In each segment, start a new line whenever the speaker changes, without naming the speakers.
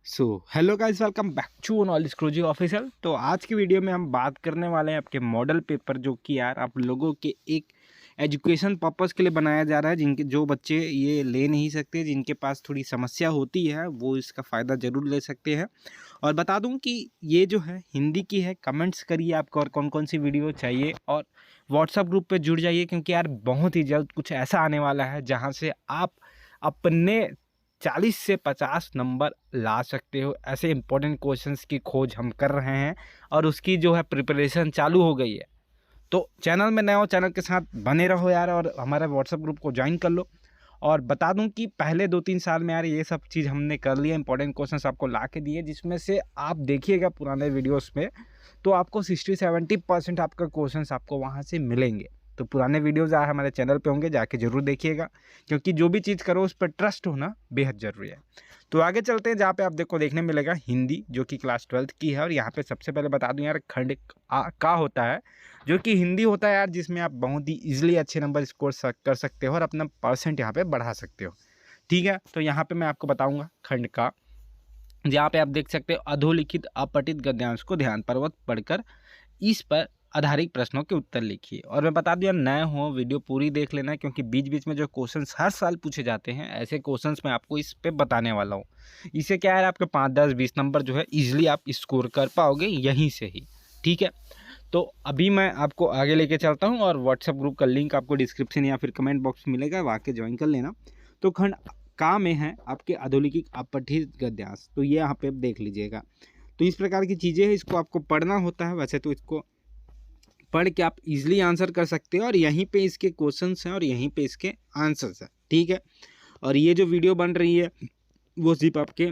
Hello guys, welcome back to knowledge crazy official. तो आज की वीडियो में हम बात करने वाले हैं आपके मॉडल पेपर, जो कि यार आप लोगों के एक एजुकेशन पर्पस के लिए बनाया जा रहा है। जिनके जो बच्चे ये ले नहीं सकते, जिनके पास थोड़ी समस्या होती है, वो इसका फ़ायदा ज़रूर ले सकते हैं। और बता दूं कि ये जो है हिंदी की है। कमेंट्स करिए आपको और कौन कौन सी वीडियो चाहिए, और व्हाट्सअप ग्रुप पे जुड़ जाइए, क्योंकि यार बहुत ही जल्द कुछ ऐसा आने वाला है जहाँ से आप अपने 40 से 50 नंबर ला सकते हो। ऐसे इंपॉर्टेंट क्वेश्चंस की खोज हम कर रहे हैं और उसकी जो है प्रिपरेशन चालू हो गई है। तो चैनल में नए हो, चैनल के साथ बने रहो यार, और हमारे व्हाट्सएप ग्रुप को ज्वाइन कर लो। और बता दूं कि पहले 2-3 साल में यार ये सब चीज़ हमने कर लिया, इंपॉर्टेंट क्वेश्चंस आपको ला के दिए, जिसमें से आप देखिएगा पुराने वीडियोस में तो आपको 60-70% आपका क्वेश्चंस आपको वहाँ से मिलेंगे। तो पुराने वीडियोज़ हमारे चैनल पे होंगे, जाके ज़रूर देखिएगा, क्योंकि जो भी चीज़ करो उस पर ट्रस्ट होना बेहद ज़रूरी है। तो आगे चलते हैं, जहाँ पे आप देखने मिलेगा हिंदी, जो कि क्लास 12th की है। और यहाँ पे सबसे पहले बता दूं यार, खंड का होता है, जो कि हिंदी होता है यार, जिसमें आप बहुत ही ईजिली अच्छे नंबर स्कोर कर सकते हो और अपना परसेंट यहाँ पे बढ़ा सकते हो। ठीक है, तो यहाँ पे मैं आपको बताऊँगा खंड का, जहाँ पे आप देख सकते हो अधोलिखित अपठित गद्यांश को ध्यानपूर्वक पढ़कर इस पर आधारित प्रश्नों के उत्तर लिखिए। और मैं बता दूं यार, नए हो वीडियो पूरी देख लेना, क्योंकि बीच बीच में जो क्वेश्चंस हर साल पूछे जाते हैं, ऐसे क्वेश्चंस मैं आपको इस पे बताने वाला हूँ। इससे क्या है, आपके 5-10-20 नंबर जो है इजीली आप स्कोर कर पाओगे यहीं से ही। ठीक है, तो अभी मैं आपको आगे लेके चलता हूँ, और व्हाट्सएप ग्रुप का लिंक आपको डिस्क्रिप्शन या फिर कमेंट बॉक्स में मिलेगा, वहाँ के ज्वाइन कर लेना। तो खंड का में है आपके अधोलिखित अपठित गद्यांश, तो ये यहाँ पे देख लीजिएगा। तो इस प्रकार की चीज़ें हैं, इसको आपको पढ़ना होता है। वैसे तो इसको पढ़ के आप इजीली आंसर कर सकते हो, और यहीं पे इसके क्वेश्चंस हैं और यहीं पे इसके आंसर्स हैं। ठीक है, और ये जो वीडियो बन रही है वो सिर्फ आपके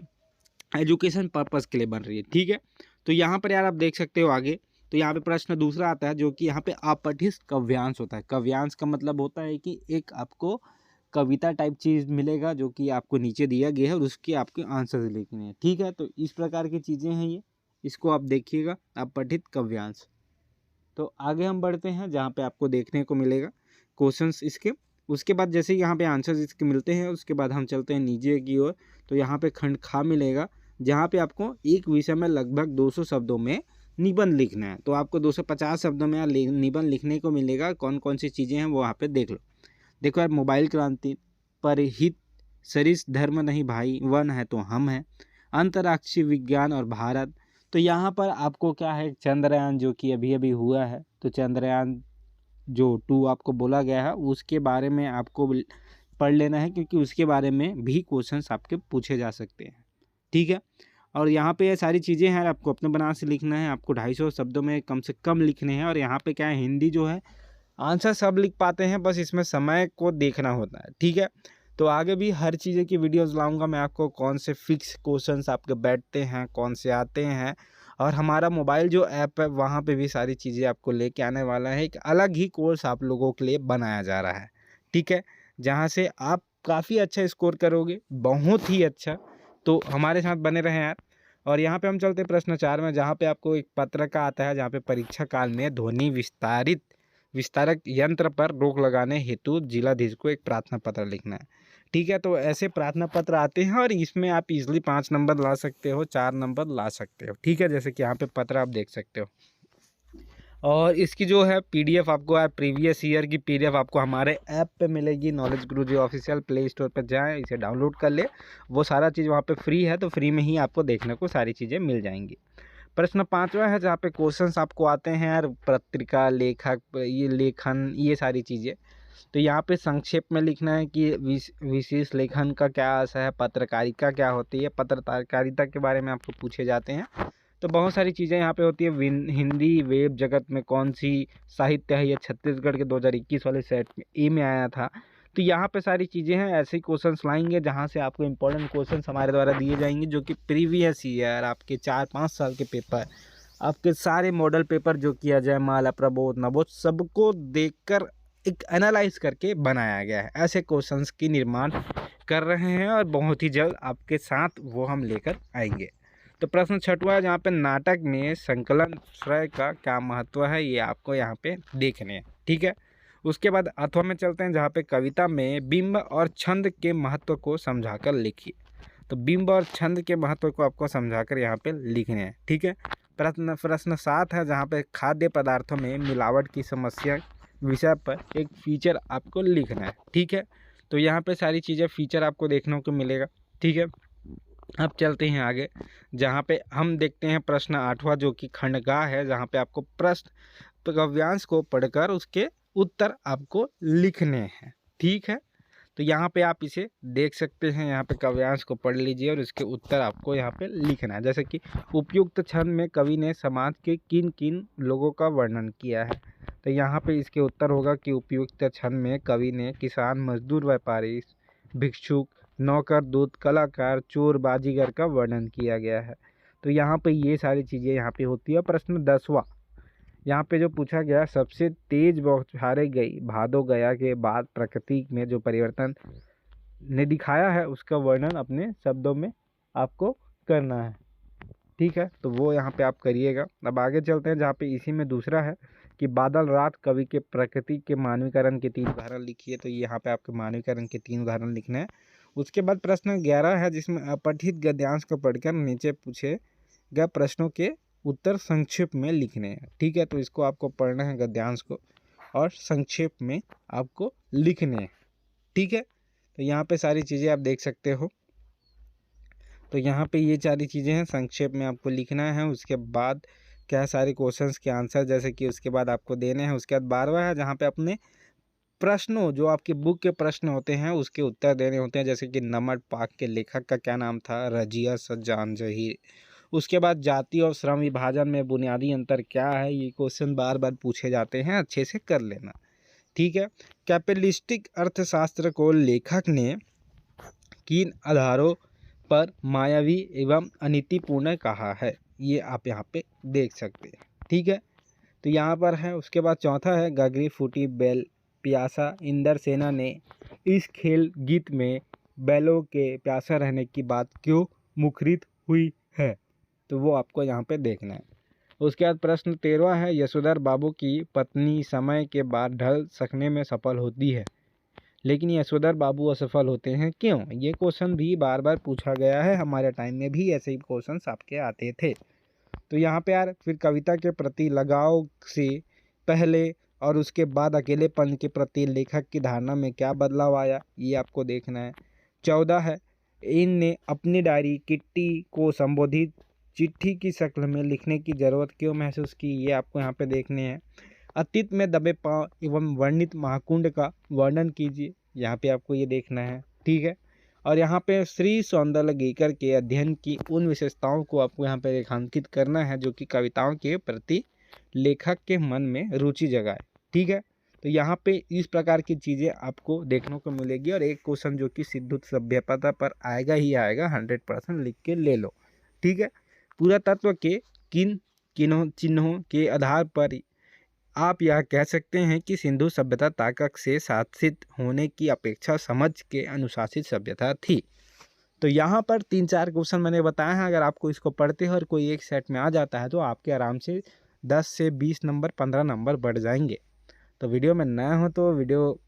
एजुकेशन पर्पस के लिए बन रही है। ठीक है, तो यहाँ पर यार आप देख सकते हो आगे। तो यहाँ पे प्रश्न दूसरा आता है, जो कि यहाँ पे अपठित काव्यांश होता है। काव्यांश का मतलब होता है कि एक आपको कविता टाइप चीज़ मिलेगा, जो कि आपको नीचे दिया गया है, और उसके आपके आंसर लिखने हैं। ठीक है, तो इस प्रकार की चीज़ें हैं ये, इसको आप देखिएगा, अपठित काव्यांश। तो आगे हम बढ़ते हैं, जहाँ पे आपको देखने को मिलेगा क्वेश्चंस इसके। उसके बाद जैसे ही यहाँ पे आंसर्स इसके मिलते हैं, उसके बाद हम चलते हैं नीचे की ओर। तो यहाँ पे खंड खा मिलेगा, जहाँ पे आपको एक विषय में लगभग 200 शब्दों में निबंध लिखना है। तो आपको 250 शब्दों में निबंध लिखने को मिलेगा। कौन कौन सी चीज़ें हैं वो यहाँ पे देख लो। देखो यार, मोबाइल क्रांति, परहित, सरिस धर्म नहीं भाई, वन है तो हम हैं, अंतर्राष्ट्रीय विज्ञान और भारत। तो यहाँ पर आपको क्या है, चंद्रयान जो कि अभी अभी हुआ है, तो चंद्रयान जो 2 आपको बोला गया है, उसके बारे में आपको पढ़ लेना है, क्योंकि उसके बारे में भी क्वेश्चंस आपके पूछे जा सकते हैं। ठीक है, और यहाँ पे ये सारी चीज़ें हैं, आपको अपने बना से लिखना है। आपको 250 शब्दों में कम से कम लिखने हैं। और यहाँ पे क्या है, हिंदी जो है आंसर सब लिख पाते हैं, बस इसमें समय को देखना होता है। ठीक है, तो आगे भी हर चीज़ें की वीडियोस लाऊंगा मैं आपको, कौन से फिक्स क्वेश्चंस आपके बैठते हैं, कौन से आते हैं। और हमारा मोबाइल जो ऐप है, वहाँ पे भी सारी चीज़ें आपको लेके आने वाला है। एक अलग ही कोर्स आप लोगों के लिए बनाया जा रहा है। ठीक है, जहाँ से आप काफ़ी अच्छा स्कोर करोगे, बहुत ही अच्छा। तो हमारे साथ बने रहें यार। और यहाँ पे हम चलते प्रश्न 4 में, जहाँ पे आपको एक पत्रिका आता है, जहाँ पे परीक्षा काल में ध्वनि विस्तारक यंत्र पर रोक लगाने हेतु जिलाधीश को एक प्रार्थना पत्र लिखना है। ठीक है, तो ऐसे प्रार्थना पत्र आते हैं, और इसमें आप इजीली 5 नंबर ला सकते हो, 4 नंबर ला सकते हो। ठीक है, जैसे कि यहाँ पे पत्र आप देख सकते हो। और इसकी जो है पीडीएफ आपको प्रीवियस ईयर की पीडीएफ आपको हमारे ऐप पे मिलेगी, नॉलेज गुरुजी ऑफिशियल। प्ले स्टोर पर जाएं, इसे डाउनलोड कर ले। वो सारा चीज़ वहाँ पे फ्री है, तो फ्री में ही आपको देखने को सारी चीज़ें मिल जाएंगी। प्रश्न 5वां है, जहाँ पे क्वेश्चंस आपको आते हैं यार, पत्रिका, लेखक, ये लेखन, ये सारी चीज़ें। तो यहाँ पे संक्षेप में लिखना है कि विशेष लेखन का क्या अर्थ है, पत्रकारिता क्या होती है, पत्रकारिता के बारे में आपको पूछे जाते हैं। तो बहुत सारी चीज़ें यहाँ पे होती है। हिंदी वेब जगत में कौन सी साहित्य है, ये छत्तीसगढ़ के 2021 वाले सेट में ए में आया था। तो यहाँ पे सारी चीज़ें हैं, ऐसे ही क्वेश्चंस लाएंगे, जहाँ से आपको इंपॉर्टेंट क्वेश्चंस हमारे द्वारा दिए जाएंगे, जो कि प्रीवियस ईयर आपके 4-5 साल के पेपर, आपके सारे मॉडल पेपर जो किया जाए, माला, प्रबोध, नवोध, सबको देखकर एक एनालाइज करके बनाया गया है। ऐसे क्वेश्चंस की निर्माण कर रहे हैं, और बहुत ही जल्द आपके साथ वो हम लेकर आएंगे। तो प्रश्न 6वां है, जहाँ पे नाटक में संकलन श्रय का क्या महत्व है, ये आपको यहाँ पे देखने हैं। ठीक है, उसके बाद अथवा में चलते हैं, जहाँ पे कविता में बिंब और छंद के महत्व को समझाकर लिखिए। तो बिंब और छंद के महत्व को आपको समझाकर यहाँ पे लिखने हैं। ठीक है। प्रश्न 7 है, जहाँ पे खाद्य पदार्थों में मिलावट की समस्या विषय पर एक फीचर आपको लिखना है। ठीक है। तो यहाँ पे सारी चीज़ें फीचर आपको देखने को मिलेगा। ठीक है। अब चलते हैं आगे, जहाँ पे हम देखते हैं प्रश्न 8वां, जो कि खंडगाह है, जहाँ पे आपको प्रश्न काव्यांश को पढ़कर उसके उत्तर आपको लिखने हैं। ठीक है। तो यहाँ पे आप इसे देख सकते हैं, यहाँ पे काव्यांश को पढ़ लीजिए और इसके उत्तर आपको यहाँ पे लिखना है। जैसे कि उपयुक्त छंद में कवि ने समाज के किन किन लोगों का वर्णन किया है, तो यहाँ पे इसके उत्तर होगा कि उपयुक्त छंद में कवि ने किसान, मजदूर, व्यापारी, भिक्षुक, नौकर, दूत, कलाकार, चोर, बाजीगर का वर्णन किया गया है। तो यहाँ पे ये सारी चीज़ें यहाँ पे होती है। प्रश्न 10वां, यहाँ पे जो पूछा गया, सबसे तेज बौछारें गई भादो गया के बाद प्रकृति में जो परिवर्तन ने दिखाया है उसका वर्णन अपने शब्दों में आपको करना है। ठीक है। तो वो यहाँ पे आप करिएगा। अब आगे चलते हैं, जहाँ पे इसी में दूसरा है कि बादल रात कवि के प्रकृति के मानवीकरण के 3 उदाहरण लिखिए। तो यहाँ पे आपके मानवीकरण के 3 उदाहरण लिखने हैं। उसके बाद प्रश्न 11 है, जिसमें अपठित गद्यांश को पढ़कर नीचे पूछे गए प्रश्नों के उत्तर संक्षेप में लिखने हैं। ठीक है। तो इसको आपको पढ़ना है गद्यांश को और संक्षेप में आपको लिखने हैं। ठीक है। तो यहाँ पे सारी चीज़ें आप देख सकते हो। तो यहाँ पे ये सारी चीज़ें हैं, संक्षेप में आपको लिखना है। उसके बाद क्या सारे क्वेश्चंस के आंसर जैसे कि उसके बाद आपको देने हैं। उसके बाद 12वां है, जहाँ पे अपने प्रश्नों जो आपके बुक के प्रश्न होते हैं उसके उत्तर देने होते हैं। जैसे कि नमक पाक के लेखक का क्या नाम था, रजिया सज्जान जहीर। उसके बाद जाति और श्रम विभाजन में बुनियादी अंतर क्या है, ये क्वेश्चन बार बार पूछे जाते हैं, अच्छे से कर लेना। ठीक है। कैपिटलिस्टिक अर्थशास्त्र को लेखक ने किन आधारों पर मायावी एवं अनीतिपूर्ण कहा है, ये आप यहाँ पे देख सकते हैं। ठीक है। तो यहाँ पर है। उसके बाद चौथा है, गगरी फूटी बैल प्यासा इंदर सेना ने इस खेल गीत में बैलों के प्यासा रहने की बात क्यों मुखरित हुई है, तो वो आपको यहाँ पे देखना है। उसके बाद प्रश्न 13वां है, यशोधर बाबू की पत्नी समय के बाद ढल सकने में सफल होती है, लेकिन यशोधर बाबू असफल होते हैं क्यों? ये क्वेश्चन भी बार बार पूछा गया है, हमारे टाइम में भी ऐसे ही क्वेश्चन आपके आते थे। तो यहाँ पे यार फिर कविता के प्रति लगाव से पहले और उसके बाद अकेलेपन के प्रति लेखक की धारणा में क्या बदलाव आया, ये आपको देखना है। 14 है, इनने अपनी डायरी किट्टी को संबोधित चिट्ठी की शक्ल में लिखने की जरूरत क्यों महसूस की, ये आपको यहाँ पे देखने हैं। अतीत में दबे पांव एवं वर्णित महाकुंड का वर्णन कीजिए, यहाँ पे आपको ये देखना है। ठीक है। और यहाँ पे श्री सौंदर्यलहरी के अध्ययन की उन विशेषताओं को आपको यहाँ पे रेखांकित करना है जो कि कविताओं के प्रति लेखक के मन में रुचि जगाए। ठीक है। तो यहाँ पे इस प्रकार की चीज़ें आपको देखने को मिलेगी। और एक क्वेश्चन जो कि सिंधु सभ्यता पर आएगा ही आएगा, 100% लिख के ले लो। ठीक है। पूरा तत्व के किन किन्हों चिन्हों के आधार पर आप यह कह सकते हैं कि सिंधु सभ्यता ताकत से शासित होने की अपेक्षा समझ के अनुशासित सभ्यता थी। तो यहाँ पर 3-4 क्वेश्चन मैंने बताया है, अगर आपको इसको पढ़ते हो और कोई एक सेट में आ जाता है तो आपके आराम से 10 से 20 नंबर 15 नंबर बढ़ जाएंगे। तो वीडियो में नया हो तो वीडियो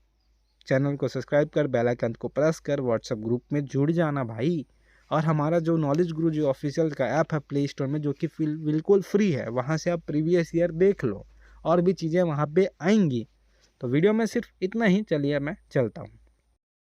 चैनल को सब्सक्राइब कर बेल आइकन को प्रेस कर व्हाट्सएप ग्रुप में जुड़ जाना भाई। और हमारा जो नॉलेज गुरु जो ऑफिशियल का ऐप है प्ले स्टोर में, जो कि बिल्कुल फ्री है, वहाँ से आप प्रीवियस ईयर देख लो और भी चीज़ें वहाँ पे आएंगी। तो वीडियो में सिर्फ इतना ही, चलिए मैं चलता हूँ।